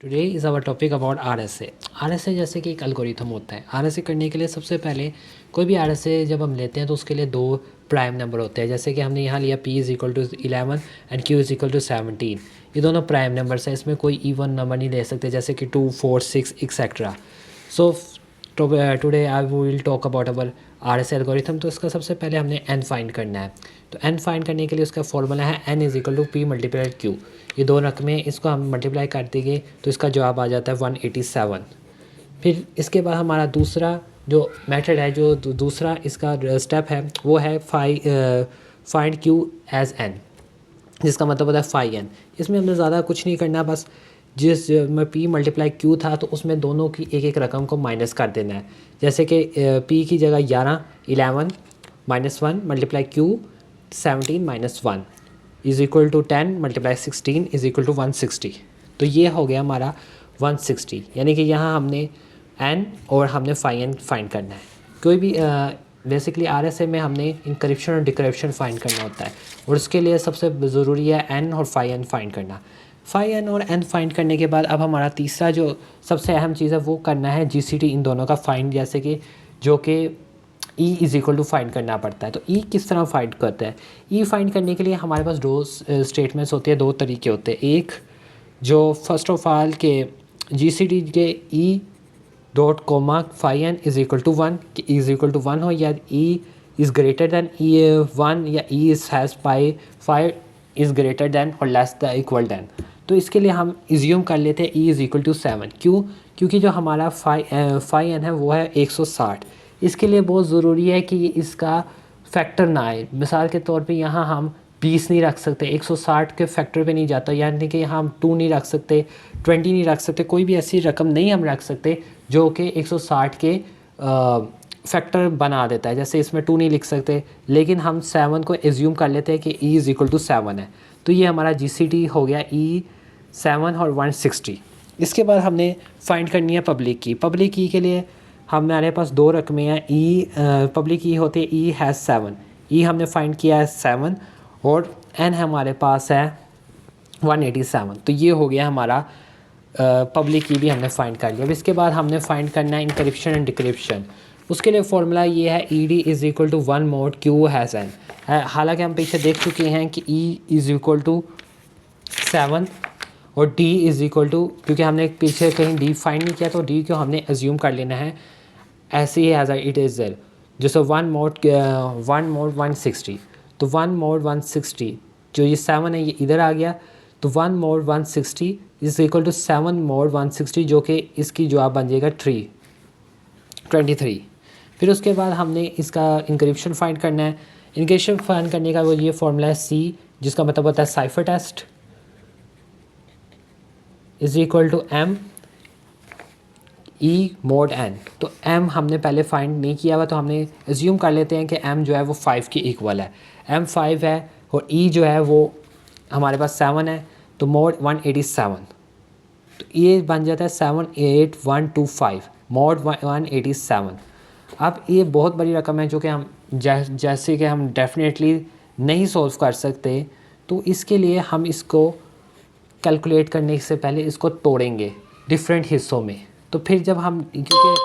Today is our topic about RSA. RSA जैसे कि एक एल्गोरिथम होता है। आरएसए करने के लिए सबसे पहले कोई भी आरएसए जब हम लेते हैं तो उसके लिए दो प्राइम नंबर होते हैं। जैसे कि हमने यहाँ लिया p is equal to 11 and q is equal to 17। ये दोनों प्राइम नंबर्स हैं, इसमें कोई इवन नंबर नहीं ले सकते, जैसे कि 2, 4, 6 etcetera. So today I will talk about our RSA algorithm. तो इसका सबसे पहले हमने n फाइंड करना है। तो n फाइंड करने के लिए उसका फॉर्मूला है n is equal to p multiply q। ये दो रकमें, इसको हम मल्टीप्लाई कर देंगे तो इसका जवाब आ जाता है 187। फिर इसके बाद हमारा दूसरा जो मेथड है, जो दूसरा इसका स्टेप है, वो है फाइंड q एज n, जिसका मतलब होता है फाई n। इसमें हमने ज़्यादा कुछ नहीं करना, बस जिस में p मल्टीप्लाई q था तो उसमें दोनों की एक एक रकम को माइनस कर देना है। जैसे कि p की जगह 11 minus 1 multiply q 17 minus 1 is equal to 10 multiply 16 is equal to 160। तो ये हो गया हमारा 160, यानी कि यहाँ हमने n और हमने फाई n फाइंड करना है। कोई भी बेसिकली आरएसए में हमने इंक्रिप्शन और डिक्रिप्शन फाइंड करना होता है, और उसके लिए सबसे ज़रूरी है n और फाई n फाइंड करना। फाई n और n फाइंड करने के बाद अब हमारा तीसरा जो सबसे अहम चीज़ है वो करना है जीसीडी इन दोनों का फाइंड, जैसे कि जो कि E is equal to find करना पड़ता है। तो ई किस तरह फाइंड करता है? ई फाइंड करने के लिए हमारे पास दो स्टेटमेंट्स होते हैं, दो तरीके होते हैं। एक जो फर्स्ट ऑफ ऑल के जीसीडी के E dot comma phi N is equal to 1 is equal to 1 हो, या E is greater than E 1, या E is has pi 5 is greater than और लेस द इक्वल दैन। तो इसके लिए हम इज्यूम कर लेते हैं ई इज़ इक्वल टू 7। क्यों? क्योंकि जो हमारा फाई एन है वो है 160। इसके लिए बहुत ज़रूरी है कि इसका फैक्टर ना आए। मिसाल के तौर पे यहाँ हम 20 नहीं रख सकते, 160 के फैक्टर पे नहीं जाता, यानी कि यहाँ हम 2 नहीं रख सकते, 20 नहीं रख सकते, कोई भी ऐसी रकम नहीं हम रख सकते जो कि 160 के फैक्टर बना देता है। जैसे इसमें 2 नहीं लिख सकते, लेकिन हम 7 को एज्यूम कर लेते हैं कि ई इज़ इक्वल टू 7 है। तो ये हमारा जीसीडी हो गया ई 7 और 160। इसके बाद हमने फाइंड करनी है पब्लिक की। पब्लिक की के लिए हमारे पास दो रकमें हैं। ई पब्लिक की होती है ई हैज़ 7। ई हमने फाइंड किया है 7 और एन हमारे पास है 187। तो ये हो गया हमारा पब्लिक की भी हमने फाइंड कर लिया। अब इसके बाद हमने फाइंड करना है इंक्रिप्शन एंड डिक्रिप्शन। उसके लिए फॉर्मूला ये है E D is equal to 1 mod Q has N. हालांकि हम पीछे देख चुके हैं कि ई इज़ इक्वल टू 7 और डी इज़ इक्वल टू, क्योंकि हमने पीछे कहीं डी फाइंड नहीं किया तो डी को हमने एज्यूम कर लेना है ऐसे ही एज इट इज़ देयर। जैसे 1 मोड 160, तो 1 मोड 160 जो ये 7 है ये इधर आ गया, तो 1 mod 160 is equal to 7 mod 160, जो कि इसकी जवाब बन जाएगा 23। फिर उसके बाद हमने इसका इंक्रिप्शन फाइंड करना है। इंक्रिप्शन फाइंड करने का वो ये फॉर्मूला है सी, जिसका मतलब होता है cipher test is equal to M E mod N. तो m हमने पहले फाइंड नहीं किया हुआ, तो हमने एज्यूम कर लेते हैं कि m जो है वो 5 के इक्वल है। m 5 है और e जो है वो हमारे पास 7 है, तो मोड 187। तो ये बन जाता है 78125 मोड 187। अब ये बहुत बड़ी रकम है जो कि हम जैसे कि हम डेफिनेटली नहीं सॉल्व कर सकते, तो इसके लिए हम इसको कैलकुलेट करने से पहले इसको तोड़ेंगे डिफरेंट हिस्सों में। तो फिर जब हम, क्योंकि